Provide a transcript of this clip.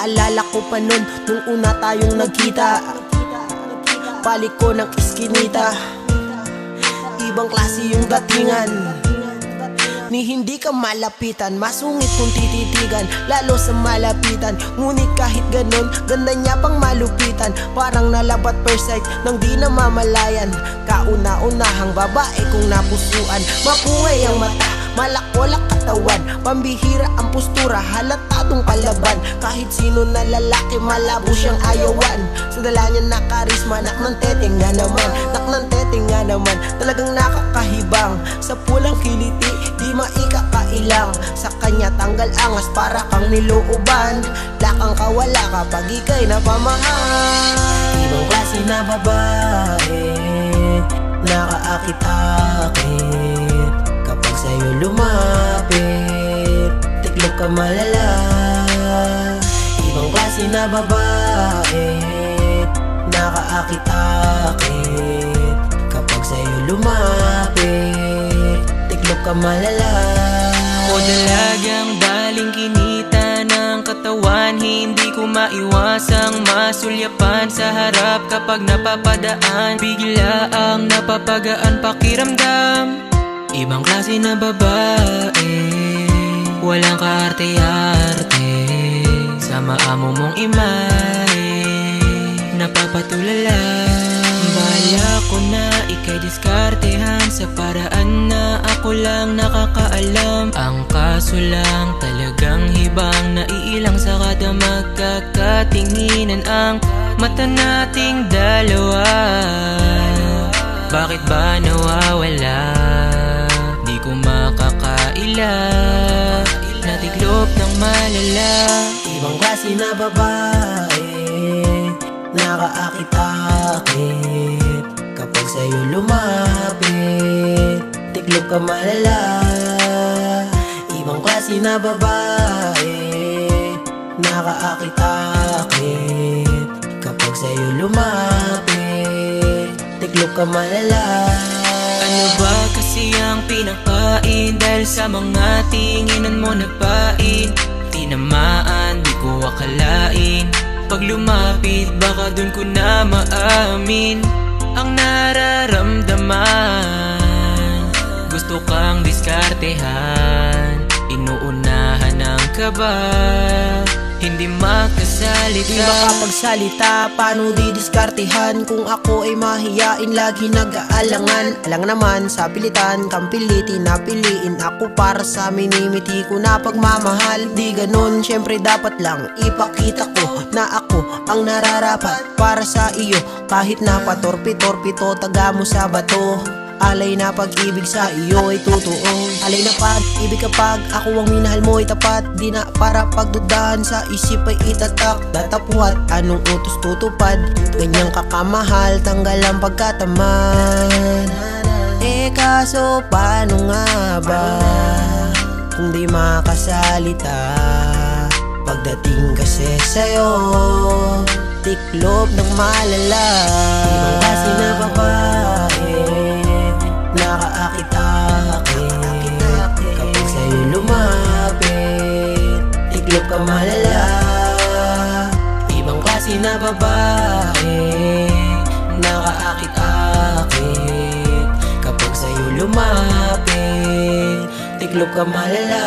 Naalala ko pa nun, nung una tayong nagkita. Balik ko ng iskinita, ibang klase yung datingan. Ni hindi ka malapitan, masungit kung tititigan, lalo sa malapitan. Ngunit kahit ganon, ganda niya pang malupitan. Parang nalabat per sight nang di namamalayan. Kauna-unahang babae kung napusuan. Mapuway ang mata, malakolak katawan, pambihira ang postura, halatadong kalaban. Kahit sino na lalaki, malabo siyang ayawan. Sa dala niya na karisma, nak ng teteng nga naman, nak ng teteng nga naman. Talagang nakakahibang, sa pulang kiliti, di maikakailang. Sa kanya tanggal angas, para kang nilooban. Lakang kawala kapag ika'y napamahal. Ibang klase na babae, nakaakit-akit. Kapag sa'yo lumapit, tiklop ka malala. Ibang klase na babae, nakaakit-akit. Kapag sa'yo lumapit, tiklop ka malala. O dalagang daling kinita ng katawan, hindi ko maiwasang masulyapan sa harap kapag napapadaan. Bigla ang napapagaan pakiramdam. Ibang klase na babae, walang kaarte-arte. Sa maamo mong imahe, napapatulala. Bala ko na ika'y diskartehan sa paraan na ako lang nakakaalam. Ang kaso lang talagang hibang, naiilang sa kada magkakatinginan ang mata nating dalawa. Bakit ba nawawala? Di ko makakaila, natiklop ng malala. Ibang klase na babae, nakaakit-akit. Kapag sa'yo lumapit, tiklop ka malala. Ibang klase na babae, nakaakit-akit. Kapag sa'yo lumapit, tiklop ka malala. Ano ba kasi ang pinakain? Dahil sa mga tinginan mo nagpain, tinamaan, di ko akalain. Pag lumapit, baka dun ko na maamin ang nararamdaman. Gusto kang diskartehan, inuunahan ang kaba. Hindi makasalita, di makapagsalita, paano didiskartehan? Kung ako ay mahiyain, lagi nag-aalangan. Alang naman sa pilitan, kang pilitin na piliin ako para sa minimiti ko na pagmamahal. Di ganon, syempre dapat lang ipakita ko na ako ang nararapat para sa iyo. Kahit na patorpi-torpito, taga mo sa bato. Alay na pag-ibig sa iyo ay totoo. Alay na pag-ibig kapag ako ang minahal mo ay tapat. Di na para pagdudahan, sa isip ay itatak. Datapuhat, anong utos tutupad? Ganyang kakamahal, tanggal ang pagkatamad. Kaso paano nga ba kung di makasalita? Pagdating kasi sa'yo, tiklop ng malala. Ibang klase na babae, nakaakit-akit. Kapag sa'yo lumapit, tiklop ka malala. Ibang klase na babae, nakaakit-akit. Kapag sa'yo lumapit, tiklop ka malala.